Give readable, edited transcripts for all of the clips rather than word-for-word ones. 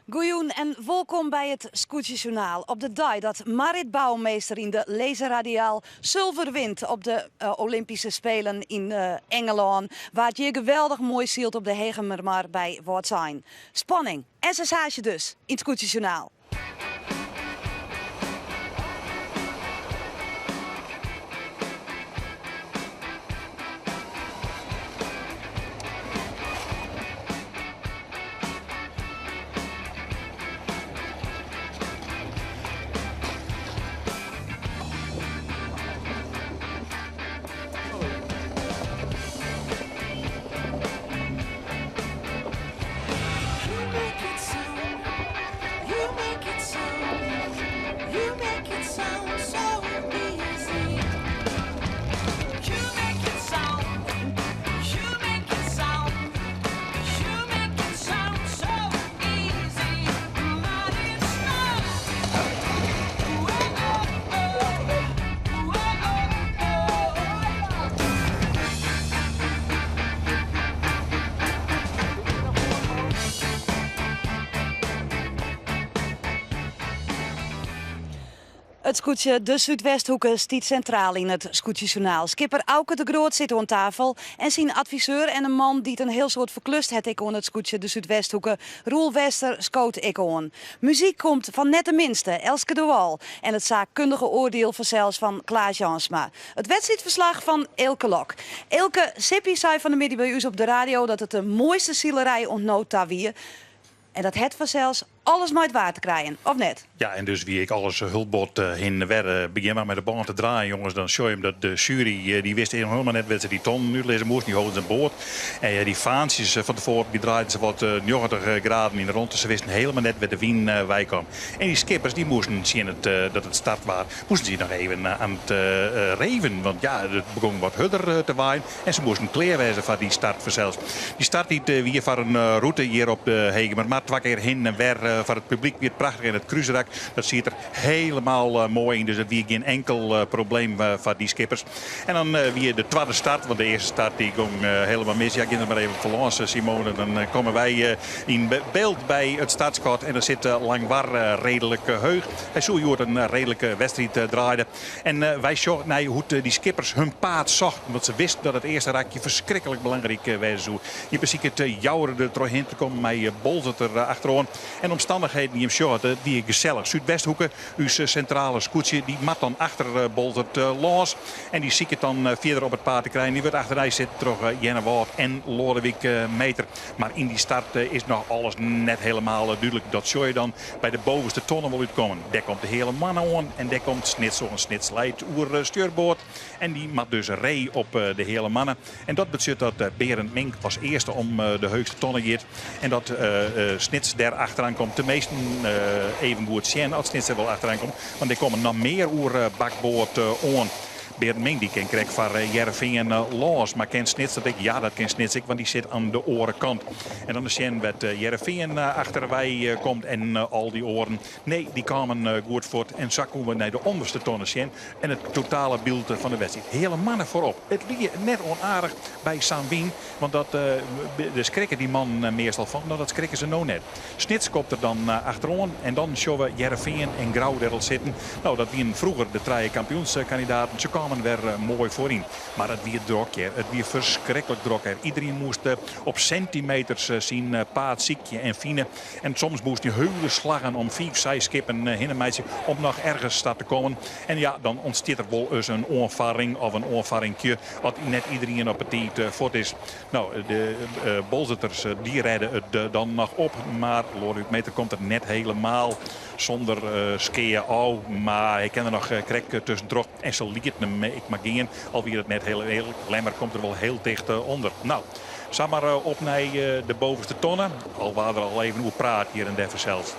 Goeioen en welkom bij het Scootjesjournaal. Op de dag dat Marit Bouwmeester in de laserradiaal zilver wint op de Olympische Spelen in Engeland, waar het je geweldig mooi zielt op de Hegemermar bij Wordzijn. Spanning en sensage dus in het Scootjesjournaal. Het scootje De Zuidwesthoeken stiet centraal in het Scootjesjournaal. Skipper Auke de Groot zit aan tafel en zijn adviseur en een man die het een heel soort verklust het ik aan het scootje De Zuidwesthoeken, Roel Wester, scoot ik aan. Muziek komt van net de minste, Elske de Wal, en het zaakkundige oordeel vanzelfs van Klaas Jansma. Het wedstrijdverslag van Elke Lok. Elke, Sippie zei van de middag bij u op de radio dat het de mooiste zielerij ontnoot daar wie. En dat het vanzelfs alles nooit waar te krijgen, of net? Ja, en dus wie ik alles hulpbod heen weer begin maar met de baan te draaien, jongens. Dan show je hem dat de jury, die wist helemaal net wat ze die ton nu lezen moest, die houden zijn boord. En die vaantjes van tevoren, die draaiden ze wat 90 graden in de rond. Dus ze wisten helemaal net waar de wien wij kwam. En die skippers, die moesten zien dat het start was, moesten ze nog even aan het reven. Want ja, het begon wat harder te waaien. En ze moesten kleerwijzen van die start vanzelfs. Die start niet weer van een route hier op de Hegemer, maar 2 keer heen en weer voor het publiek weer prachtig in het cruiserak. Dat ziet er helemaal mooi in. Dus dat weer geen enkel probleem van die skippers. En dan weer de tweede start. Want de eerste start die ging helemaal mis. Ja, ik ging het maar even verloren, Simone. Dan komen wij in beeld bij het startschot. En er zit Langwar redelijk heug. Hij zou hier een redelijke wedstrijd draaien. En wij zochten naar hoe die skippers hun paard zochten. Want ze wisten dat het eerste rakje verschrikkelijk belangrijk was. Je precies het jouweren er doorheen te komen. Met Bolzert er achterom. En omstandigheden die hem shorten, die gezellig. Zuidwesthoeken, uw centrale scootje, die mat dan achter Bolzert los. En die zie ik dan verder op het paard te krijgen. Die wordt achteruit zitten door Jenne Wout en Lodewijk Meter. Maar in die start is nog alles net helemaal duidelijk. Dat zou je dan bij de bovenste tonnen wel uitkomen. Daar komt de hele mannen aan en daar komt Snits of een Snits leidt oer stuurboord. En die mat dus ree op de hele mannen. En dat betekent dat Berend Mink als eerste om de heugste tonnen gaat. En dat Snits daar achteraan komt. De meesten even goed zien als Snits er wel achteraan komt. Want er komen nog meer oer bakboord aan. Berend Mink die kan krijgen van Heerenveen los. Maar ken Snits dat ik? Ja, dat ken Snits ik, want die zit aan de orenkant. En dan is zien wat Heerenveen achter wij komt en al die oren. Nee, die kwamen goed voort. En zo komen we naar de onderste tonnen zien. En het totale beeld van de wedstrijd. Hele mannen voorop. Het liep net onaardig bij Sanwien. Want dat, de schrikken die man meestal van, dat schrikken ze nou net. Snits komt er dan achterom. En dan zien we Heerenveen en Grauwderl zitten. Nou, dat waren vroeger de 3 kampioenskandidaten. Ze kwamen weer mooi voorin. Maar het weer drok. Het weer verschrikkelijk drok. Iedereen moest op centimeters zien paard, ziekje en fine. En soms moest je hele slagen om 5, 6 skippen heen en meisje om nog ergens te komen. En ja, dan ontstaat er wel eens een onvaring of een onvaringje. Wat net iedereen op het tijd voort is. Nou, de bolzetters die redden het dan nog op. Maar Lodewijk Meter komt er net helemaal zonder skeer al. Maar hij kan er nog krek tussen terug. En ze liet hem ik maar gaan. Alweer het net heel Lemmer komt er wel heel dicht onder. Nou, zeg maar op naar de bovenste tonnen. Al waren er al even hoe praat hier in Devenzels.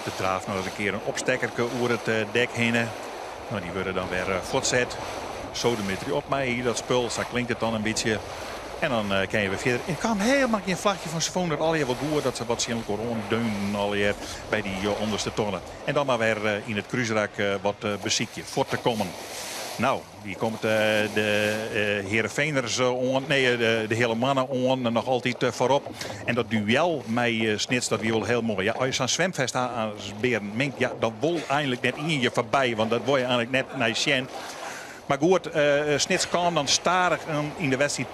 De draaf nog eens een keer een opstekkerke oer het dek heen. Nou, die worden dan weer voortzet. Sodometrie op mij, dat spul. Zo klinkt het dan een beetje. En dan kan we verder. En kwam helemaal geen vlagje van ze vonden al wat goed dat ze wat zien corona deunen alweer bij die onderste tonnen. En dan maar weer in het cruiserak wat beziekje voor te komen. Nou, die komt de Heerenveeners aan, nee, de hele mannen aan nog altijd voorop. En dat duel met Snits, dat wie wel heel mooi. Ja, als je zo'n zwemvest als Beren mengt, ja, dat wil eigenlijk net in je voorbij. Want dat wil je eigenlijk net naar Sjen. Maar goed, Snits kwam dan starig in de wedstrijd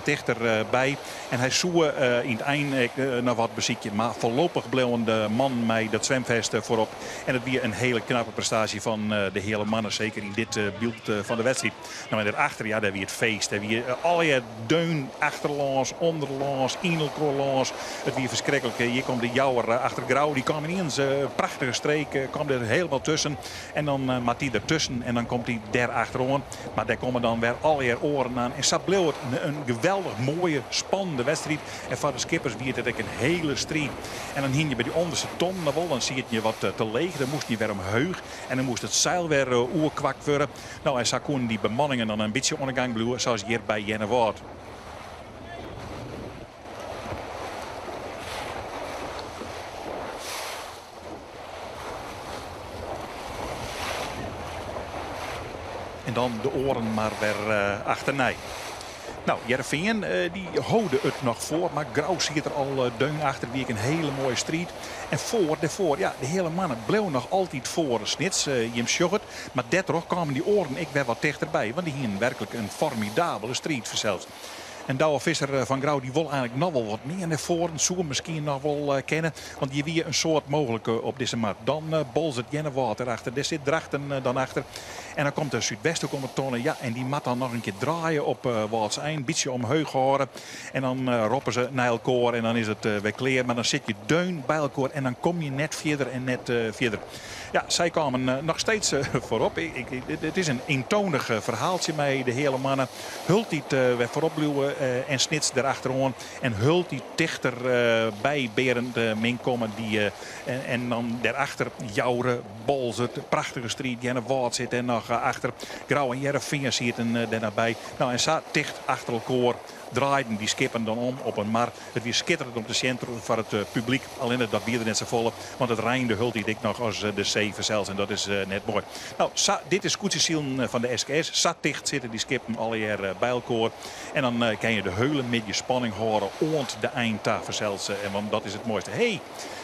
dichter bij. En hij zoe in het eind naar wat beziekje. Maar voorlopig bleef de man met dat zwemvest voorop. En het weer een hele knappe prestatie van de hele mannen. Zeker in dit beeld van de wedstrijd. Nou, en daarachter, ja, daar weer het feest. Daar weer alle deun achterlands, onderlands, inelkorlands. Het weer verschrikkelijk. Hier komt de jouwer achter Grauw. Die kwam ineens prachtige streek. Kwam er helemaal tussen. En dan maakt hij ertussen. En dan komt hij achterom. Maar daar komen dan weer alweer oren aan. En zo bleef het een geweldig mooie, spannende wedstrijd. En voor de skippers wie het een hele strijd. En dan hing je bij die onderste ton. Dan zie je wat te leeg. Dan moest je weer omheug. En dan moest het zeil weer oerkwakt worden. Nou, en zo konden die bemanningen dan een beetje ondergang blijven. Zoals hier bij Jennewaard. En dan de oren maar weer achterna. Nou, Heerenveen die houden het nog voor. Maar Grauw ziet er al deun achter. Wie een hele mooie strijd. En daarvoor, ja, de hele mannen bleven nog altijd voor Snits. Jim Sjoggert. Maar daardoor kwamen die oren ik weer wat dichterbij. Want die hier werkelijk een formidabele strijd verzeld. En Douwe Visser van Grauw die wil eigenlijk nog wel wat meer naar voren. Zoeken misschien nog wel kennen. Want die weer een soort mogelijke op deze mat. Dan Bolzert Jennewaard erachter. Daar zit Drachten dan achter. En dan komt de Zuidwesthoek om het tonen. Ja, en die mat dan nog een keer draaien op Waals eind. Een beetje omheug horen. En dan roppen ze naar elkaar. En dan is het weer klaar. Maar dan zit je deun bij elkaar. En dan kom je net verder en net verder. Ja, zij kwamen nog steeds voorop. Het is een eentonig verhaaltje met de hele mannen. Hultiet weer voorop blijven en Snits erachteraan. En Hultiet dichter bij Berend Mink komen. En dan daarachter Jouren, Bolzert, prachtige strijd. Jennewaard zit er nog achter. Grauw en Heerenveen zitten er nabij. Nou, en zo dicht achter elkaar. Draaiden die skippen dan om op een mar. Het weer schitterend om te zien voor het publiek. Alleen dat weer er net zo volle. Want het Rijn hult die dik nog als de zeven zelfs. En dat is net mooi. Nou, dit is koetsjesielen van de SKS. Zat dicht zitten die skippen alweer bij elkaar. En dan kan je de heulen met je spanning horen. Ont de eindtafel zelfs. En want dat is het mooiste. Hey,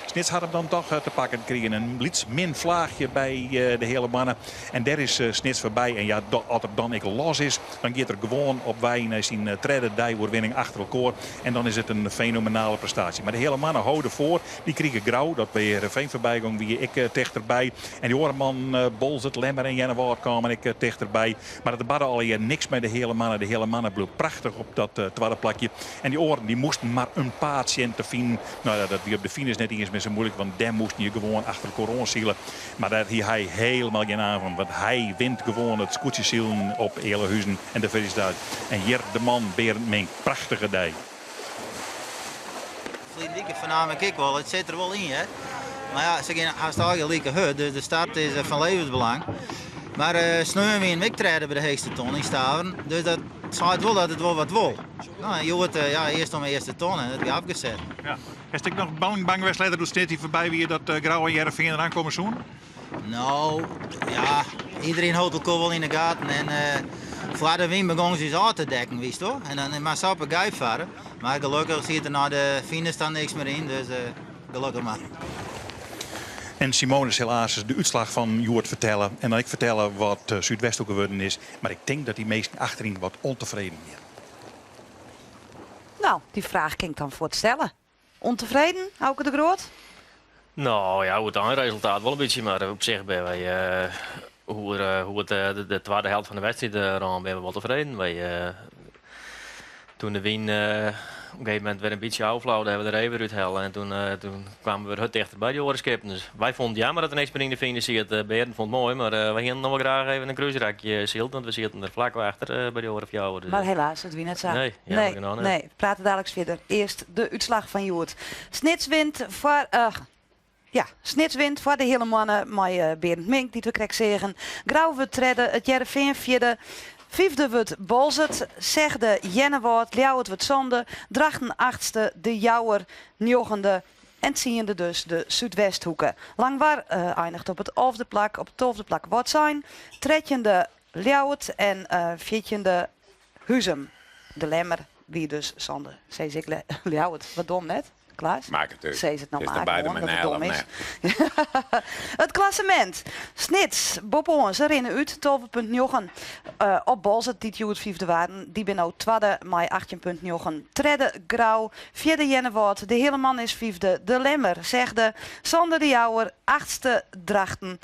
Snits had hem dan toch te pakken gekregen. Een blitz min vlaagje bij de hele mannen. En daar is Snits voorbij. En ja, als er dan ik los is, dan gaat er gewoon op wij naar zijn tredde dijwoorwinning achter elkaar. En dan is het een fenomenale prestatie. Maar de hele mannen houden voor. Die kregen Grauw. Dat bij Heerenveen voorbij ging. Wie ik dichterbij. En die oorman Bolzert, Lemmer en Jennewaard kwamen ik dichterbij. Maar het badde al hier niks met de hele mannen. De hele mannen bleef prachtig op dat tweede plakje. En die oren die moesten maar een patiënt vinden. Nou ja, dat wie op de finish net eens met zo moeilijk. Want daar moest je gewoon achter corona zielen. Maar daar hier hij helemaal geen avond. Want hij wint gewoon het scootjesielen op Eerlehuizen en de Verisdaad. En hier de man Berend Mink. Prachtige dag. Lieke voornamelijk ik wel. Het zit er wel in, hè. Maar ja, ze gaan haast al gelijke hut. Dus de start is van levensbelang. Maar sneeuwen we in wegtreden bij de heegste ton in Staveren. Dus dat schijnt wel dat het wel wat wil. Nou, je hoort eerst om de eerste ton en dat weer afgezet. Ja. Is ik nog bang wedstrijden doet Snits die voorbij wie dat Grauw en Heerenveen eraan komen zoen? Nou, ja, iedereen houdt elkaar wel in de gaten. En voor de wind begon ze aan te dekken, wist je. En dan maar zo op een guy varen. Maar gelukkig zit er na de finish dan niks meer in, dus gelukkig maar. En Simone is helaas de uitslag van Joert vertellen. En dan ik vertellen wat Zuidwest ook geworden is. Maar ik denk dat die meesten achterin wat ontevreden zijn. Nou, die vraag ging ik dan voor het stellen. Ontevreden, Hauke de Groot? Nou ja, het eindresultaat wel een beetje, maar op zich ben wij hoe het de tweede helft van de wedstrijd ben we wel tevreden. Toen de win op een gegeven moment weer een beetje afvlauwde, hebben we er even uit hellen. En toen kwamen we weer het dichter bij die orenskippen. Dus wij vonden het jammer dat er niks meer in de finish zit. Berend vond het mooi, maar wij gingen nog wel graag even een cruiserakje zield. Want we zitten er vlak achter bij die oren van jou. Dus, Maar helaas, het wie net zo. Nee, nee, we praten dadelijk verder. Eerst de uitslag van Joert. Snits wint voor... Snits wint voor de hele mannen met Berend Mink, die we krijgen zeggen. Grauw we treden, het Heerenveen vierde. 5e wordt Bolzert, 6e Jennewoord, Ljouwert wordt Zonde, Drachten 8e, De Jouwer 9e en 10e dus de Zuidwesthoeken. Langwaar eindigt op het 11e plak, op het 12e plak Wortsijn, 13e Ljouwert en 14e Huzum. De Lemmer, wie dus Zonde. Zei ik Ljouwert, wat dom net? Klaas? Maak het uit. Zei het nou Is er maar beide gewoon, met dat het een dom elf, is. Het klassement. Snits, Bob Oons, rennen uit, 12,9. Op Bolzert, die het 5e waren. Die ben nou 2e, maar 18,9. 3e, Grauw. 4e, Jennewoord. De hele man is 5e. De Lemmer, 6e. Sander de Jouwer, 8e, Drachten.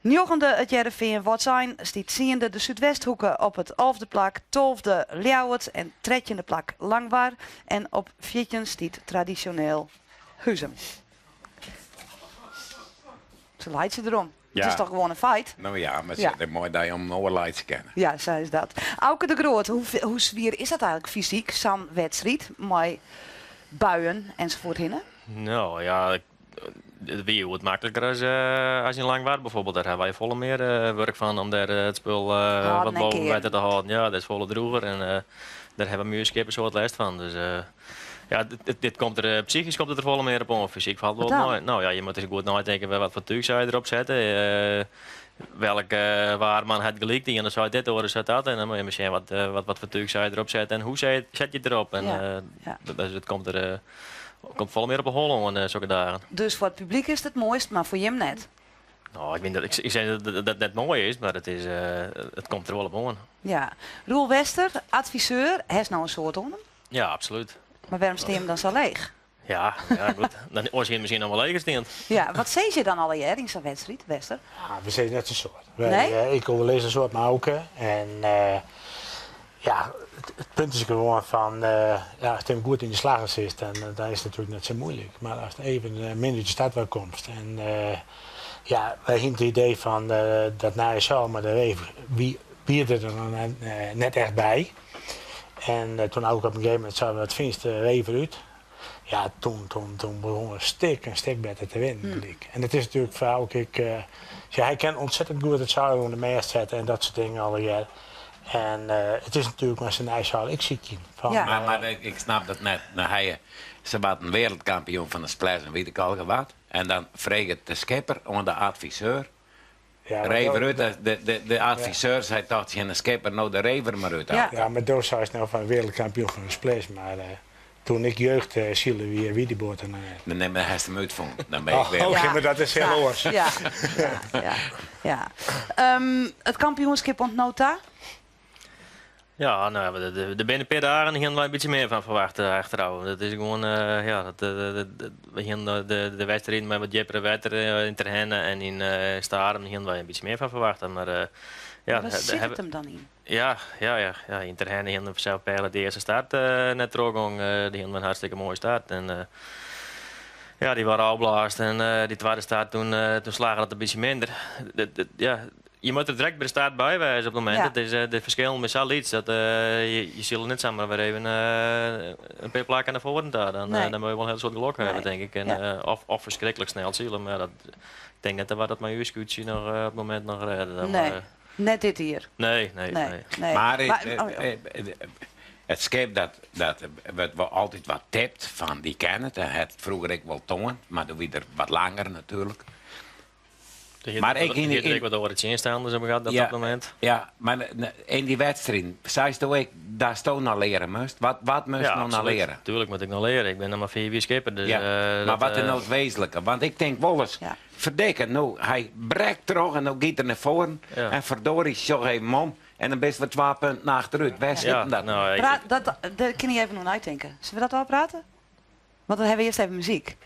9e het Jereveen Wortsijn, stiet 10e de Zuidwesthoeken op het 11e plak, 12e Ljouwert en 13e plak Langwaar. En op 14e stiet traditioneel Huzum. Ze leidt ze erom. Ja. Het is toch gewoon een feit? Nou ja, maar Ja. het is mooi dat je om overlijd te kennen. Ja, zo is dat. Auke de Groot, hoe zwier is dat eigenlijk fysiek? Zo'n wedstrijd, met buien enzovoort hinnen? Nou ja, het weer wordt makkelijker als in Langwaard bijvoorbeeld. Daar hebben wij volle meer werk van om daar het spul wat en boven keer. water te houden. Ja, dat is volle droeger en daar hebben muurskippers wat last van. Dus ja, dit komt er, psychisch komt het er volle meer op om. Fysiek valt het Wat wel dan? mooi. Nou ja, je moet eens goed nadenken wat voor tuig zou je erop zetten. Welke waarman het gelijk die en dan zou je dit horen, zet dat. En dan moet je misschien wat voor tuig zou je erop zetten en hoe zet je het erop. En Ja, ja. dus het komt er komt volle meer op een hol en zulke dagen. Dus voor het publiek is het mooist, maar voor Jim net. Nou, ik zeg dat het net mooi is, maar het komt er wel op aan. Ja. Roel Wester, adviseur, hij is nou een soort onder. Ja, absoluut. Maar waarom stem je hem dan zo leeg? Ja, goed. Dan was je misschien nog wel leeg gestemd. Ja, wat zei je dan al in zo'n wedstrijd, Wester? Ja, we zijn net een soort. Nee? Ik wil lezen een soort Mauken. En ja, het punt is gewoon van, ja, als je hem goed in de slagen zit, dan is het natuurlijk net zo moeilijk. Maar als het even een minuutje staat waar komt. En ja, wij hebben het idee van dat na je zaal, maar wie er dan net echt bij. En toen ook op een gegeven moment zouden we het finste even uit. Ja, toen begon een stik beter te winnen. publiek. En het is natuurlijk voor ook, ja, hij kan ontzettend goed het zaal onder de meest zetten en dat soort dingen al jaar. En het is natuurlijk maar zijn eigen ik zie het van. Ja. Maar ik snap dat net. Ze waren wereldkampioen van de splash en weet ik al wat. En dan vreeg het de skipper aan de adviseur. Ja, maar Rever dat- uit, de adviseur zei toch geen skipper, nou de rever maar uit. Ja. Ja, maar Doos is nou van wereldkampioen van de splash, maar toen ik jeugd zielen wie die boot en Dan neem hij hem uitgevonden. Dan ben ik weer. Oh, maar dat is heel ja. oors. Ja. Het kampioenschap ontnota? Ja, nou, de binnen per dagen gaan wij een beetje meer van verwachten achterhouden. Dat is gewoon, ja, we gaan de wedstrijd met wat jeppere wetter in Terhennen en in Staren gaan wij een beetje meer van verwachten. Maar ja, Waar zit het hem dan in? Ja, in Terhennen gaan we zelf peilen de eerste start net teruggang. Die hadden een hartstikke mooie start. En ja, die waren afblaast en die tweede start toen slagen dat een beetje minder. Ja, je moet er direct bij de start bij wijzen op het moment. Ja. Het is de verschil met zo'n iets. Dat je zult niet samen weer even een paar plakken naar voren daar. Dan moet je wel een heel soort geluk hebben, denk ik. En, Ja. of verschrikkelijk snel zielen. Maar ik denk net dat we dat met uw scootje nog op het moment nog redden. Dan, Nee, net dit hier. Nee. Maar ja. het schip dat werd wel altijd wat tipt van die kennen het. Het vroeger ik wel tonen, maar dan weer wat langer natuurlijk. Maar ik wat over het instaanders hebben gehad op dat moment. Ja, maar in die wedstrijd, zei je ook, daar stond nog leren moest. Wat moest nog naar leren? Tuurlijk moet ik nog leren. Ik ben nog maar 4 jaar skipper. Dus, Ja, maar wat is nou het wezenlijke? Want ik denk wel eens, Ja. verdikken, nou, hij breekt terug en dan gaat er naar voren. Ja. En verdorie, zo even mom. En dan best we 2 punten naar achteruit. Waar zit hem dat? nou, Dat kan je even nog uitdenken. Zullen we dat wel praten? Want dan hebben we eerst even muziek.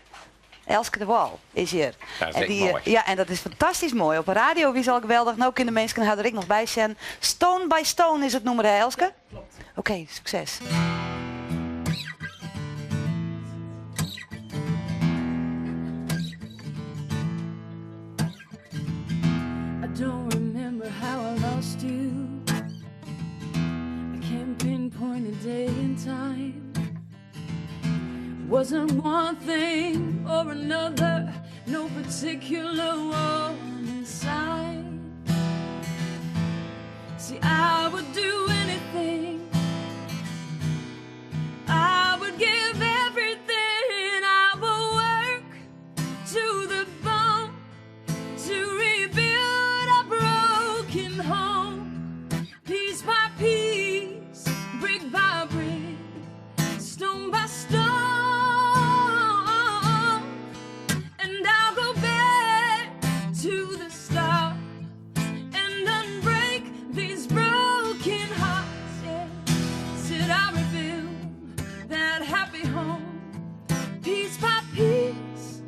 Elske de Wal is hier. Dat is En echt mooi. ja, en dat is fantastisch mooi. Op de radio wie zal geweldig. Nou kunnen mensen er ik nog bij zijn. Stone by Stone is het noemen, hè, Elske? Klopt. Oké, succes. I don't remember how I lost you. I can't pinpoint a day and time. Wasn't one thing or another, no particular one inside. See, I would do anything. I would give everything. I will work to the bone to rebuild a broken home. Piece by piece, brick by brick, stone by stone. And I'll go back to the start and unbreak these broken hearts. Yeah. Said I rebuild that happy home, piece by piece,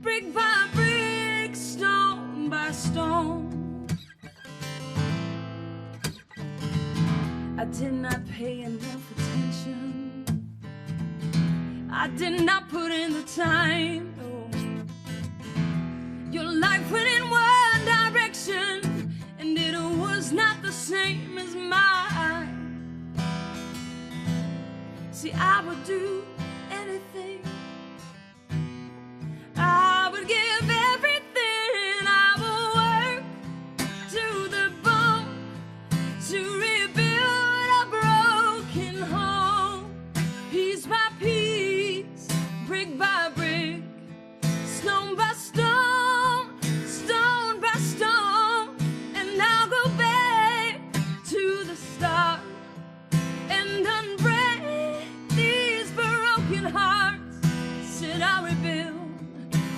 brick by brick, stone by stone. I did not pay enough attention. I did not put in the time. No. Your life went in one direction, and it was not the same as mine. See, I would do anything. I would give everything. I will work to the bone to rebuild a broken home, piece by piece, brick by brick, stone by stone, stone by stone. And I'll go back to the start and unbreak these broken hearts. Said I'll rebuild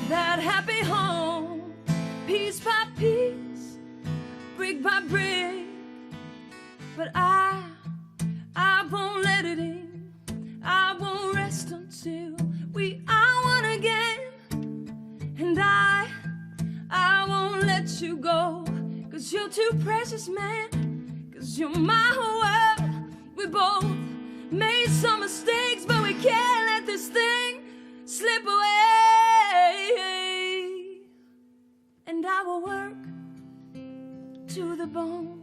that happy home, piece by piece, brick by brick. But I won't let it in. I won't rest until we are one again. And I won't let you go, 'cause you're too precious, man. 'Cause you're my world. We both made some mistakes, but we can't let this thing slip away. And I will work to the bone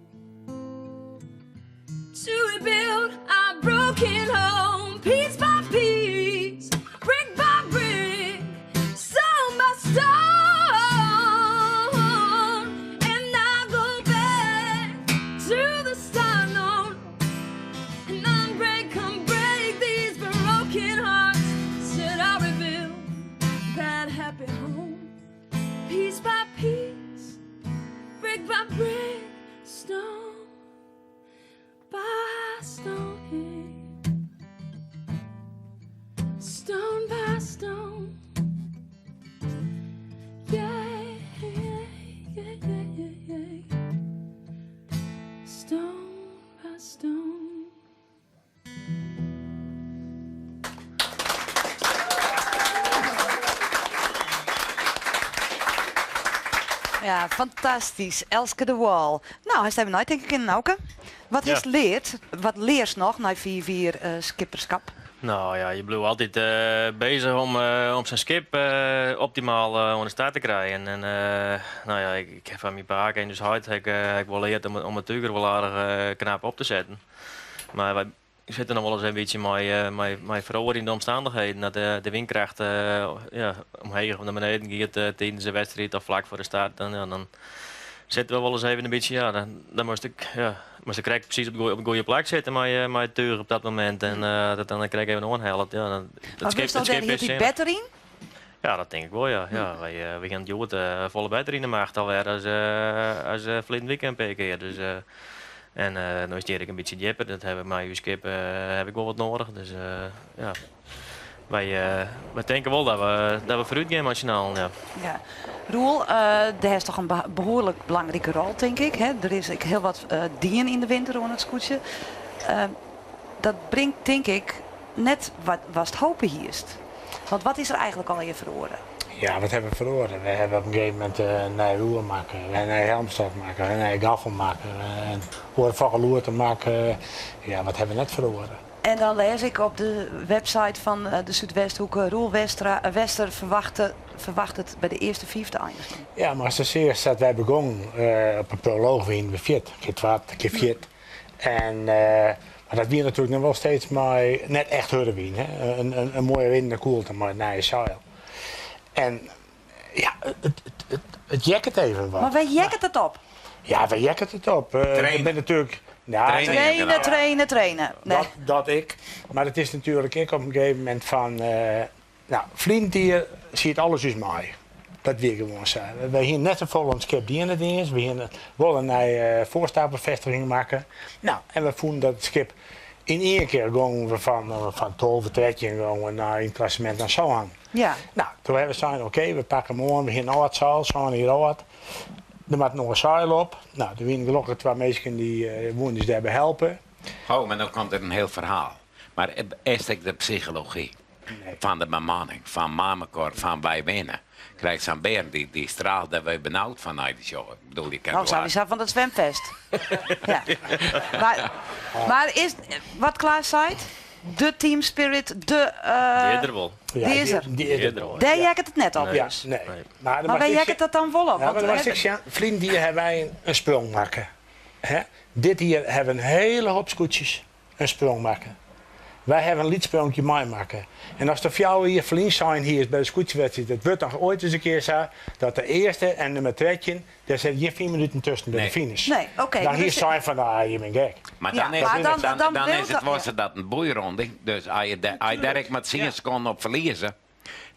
to rebuild our broken home, piece by piece, brick by brick, stone by stone. And I'll go back to the start, no, and unbreak these broken hearts. Said I'll rebuild that happy home, piece by piece, brick by brick, stone by stone, stone by stone. Yeah, yeah, yeah, yeah, yeah. Stone by stone. Ja, fantastisch. Elske de Wall. Nou, hij staat nooit denk ik in Nauke. Wat Ja. is leert? Wat leers nog na 4 skipperschap? Nou ja, je blijft altijd bezig om zijn skip optimaal aan de start te krijgen. En nou ja, ik heb van mijn paak en dus hard heb ik wel geleerd om het tuger wel aardig knap op te zetten. Maar wij zitten nog wel eens een beetje met veroordeelde omstandigheden. Dat de windkracht ja, omheen of naar beneden gaat tijdens de wedstrijd of vlak voor de start. Dan zitten we wel eens even een beetje, ja, dan moest ik krijg precies op de goede plek zitten met het tuig op dat moment. En dan krijg ik even een onhelft. Ja, Maar wist dat daar hield hij beter in? Ja, dat denk ik wel, ja. We gaan het volle beter in de macht alweer als verleden weekend een keer. Dus, en nu is het een beetje dieper. Dat heb ik met uw skip heb ik wel wat nodig. Dus ja. Wij denken wel dat we vooruit gaan nationaal. Ja. Ja. Roel, daar is toch een behoorlijk belangrijke rol, denk ik. Hè? Er is heel wat dien in de winter onder het scootje. Dat brengt, denk ik, net wat was het hopen hierst. Want wat is er eigenlijk al je verloren? Ja, wat hebben we verloren? We hebben op een gegeven moment een roer maken, een helmstok maken, een gaffel maken, een hoorvoggeloer te maken. Ja, wat hebben we net verloren? En dan lees ik op de website van de Zuidwesthoek, Roel Wester verwacht het bij de eerste 5 te eindigen. Ja, maar als eerst dat wij begonnen op een proloog in de viert, keer 4. En maar dat weer natuurlijk nog wel steeds maar net echt hurwien, hè? Een mooie wind, een koelte, maar naar je zeil. En ja, het jacket even wat. Maar wij jekken het op. Ja, wij jekken het op. Ik ben natuurlijk Ja, Trainen. Nee. dat ik. Maar het is natuurlijk ik op een gegeven moment van... Vliendier ziet alles dus mij. Dat wil ik gewoon zeggen. We hier net een vol ons skip die in het is. We hier willen een voorstapelvestiging maken. Nou, en we vonden dat het skip in één keer gingen we van 12 13 gingen naar een klassement naar zo aan. Ja. Nou, toen hebben we gezegd, oké, we pakken morgen, we gaan naar het zaal, gaan hier wat. Er moet nog een zeil op. Nou, er waren gelukkig 2 mensen die woonden daarbij helpen. Oh, maar dan komt er een heel verhaal. Maar eerst ik de psychologie van de bemanning, van Mamekorp, van wij winnen. Krijgt zo'n beer die straalt dat wij benauwd vanuit de show. Ik bedoel, je kan Nou, zou die zijn van het zwemfest. Ja. Maar is, wat Klaas zei, de team spirit, de... Eerder Ja, Die is er. Daar jacket het net op Ja, dus. nee. Nee. Maar Maar wij jacket dat dan volop? Ja, maar dan was ik zeggen, vrienden, hier hebben wij een sprong maken. Hè? Dit hier hebben een hele hoop scootjes een sprong maken. Wij hebben een liedsprongje mee maken. En als de vrouwen hier verlies zijn hier bij de scootjewedstrijd, het wordt nog ooit eens een keer zo dat de eerste en nummer 13, daar zit hier 4 minuten tussen bij de finish. Nee, oké. Dan hier dus- zijn van, je bent gek. Maar Ja, dan is maar het, dan dan wil is het dat- was het dat een boeironding. Dus als je direct met 10 seconden op verliezen,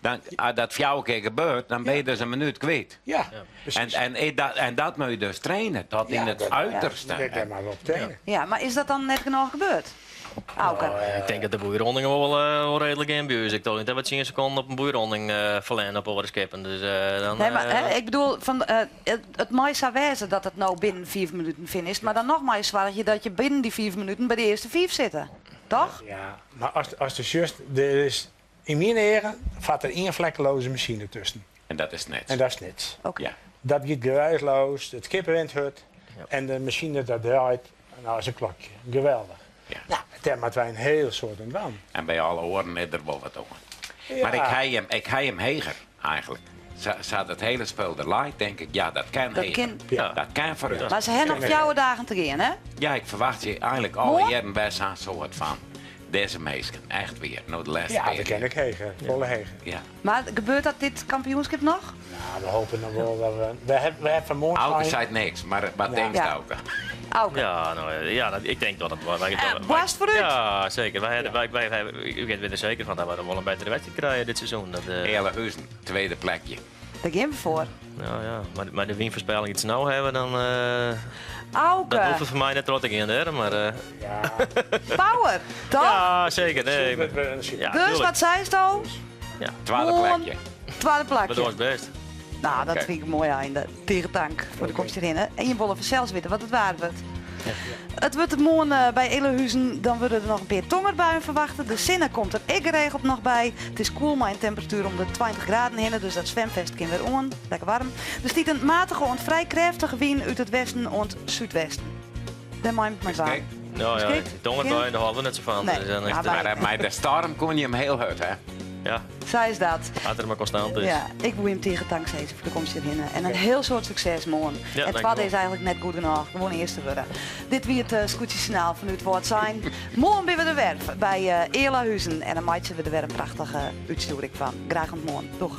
dan, als dat 4 keer gebeurt, dan ben je dus een minuut kwijt. Ja, precies. En dat moet je dus trainen tot in het uiterste. Kijk daar maar op trainen. Ja, maar is dat dan net genoeg gebeurd? Auke. Ik denk dat de boeirondingen wel redelijk inbuurs. Ik dacht niet dat we 10 seconden op een boeironding verlenen op onze skippen. Dus dan... Nee, maar ik bedoel, het mooie zou wezen dat het nou binnen 4 minuten finisht. Maar dan nog maar eens zwaar dat je binnen die 4 minuten bij de eerste 5 zit. Toch? Ja, maar als de just, er is in mijn heren vat er 1 vlekkeloze machine tussen. En dat is net. En dat is niets. Oké. Ja. Dat gaat geruisloos, het kippenwind hut en de machine dat draait, nou is een klokje. Geweldig. Ja. Nou, daar moeten wij een heel soort van. En bij alle oren is er wel wat over. Ja. Maar ik heb hem heger eigenlijk. Zat het hele spel er light, denk ik, ja, dat kan Dat heger. kan- Ja. Dat kan voor u. Maar ze hebben nog jouw dagen te gaan, hè? Ja, ik verwacht je eigenlijk alle Mooi. jaren best aan soort van. Deze meisjes, echt weer, nou de laatste Ja, keer. dat ken ik hegen, volle hegen. Ja. Maar gebeurt dat dit kampioenschap nog? Nou, we hopen dan wel dat we hebben vanmorgen... Auke zei niks, maar wat Ja. denkt Ja. Auke? Auke. Ja, nou, ik denk dat het... Barst vooruit. Ja, zeker. U bent er zeker van dat we er wel een betere wedstrijd krijgen dit seizoen. Dat, Hele Huizen, tweede plekje. Daar gaan we voor. ja. Maar de winvoorspelling iets nou hebben, dan Auke. hoeft het voor mij net rot te gaan, hè. Maar Ja, Power. Toch? ja, zeker. Nee, maar, ja, Dus tuurlijk. wat zei ze nou? Tweede Gewoon- plekje. Tweede We plakje. doen ons best. Nou, dat Oké. vind ik een mooi einde. Tegen dank voor de komst hierin. Hè. En je willen vanzelfs weten wat het waard wordt. Het wordt morgen bij Elehuizen. Dan worden er nog een paar tongerbuien verwachten. De zinnen komt er ik geregeld nog bij. Het is koel, maar een temperatuur om de 20 graden heen. Dus dat zwemvest kan weer on. Lekker warm. Er stiet een matige en vrij krachtige wind uit het westen en het zuidwesten. Daar maakt het maar Kijk, aan. Nou ja, Kijk, die tongerbui, daar hadden we net zo van. Nee. Dus dan Ja, echt, maar- maar de storm kon je hem heel hard, hè? ja, Zij is dat. had er maar constant is. Ja, ik wil hem tegen dank zeggen voor de komst hierheen. En een heel soort succes morgen. En het dankjewel. tweede is eigenlijk net goed genoeg. Gewoon eerste worden. Dit wie het scootjesjournaal vanuit Woord zijn. Morgen ben we er weer bij Eerlahuizen. En dan maakt ze we er weer een prachtige uitsturing van. Graag tot morgen. Doeg.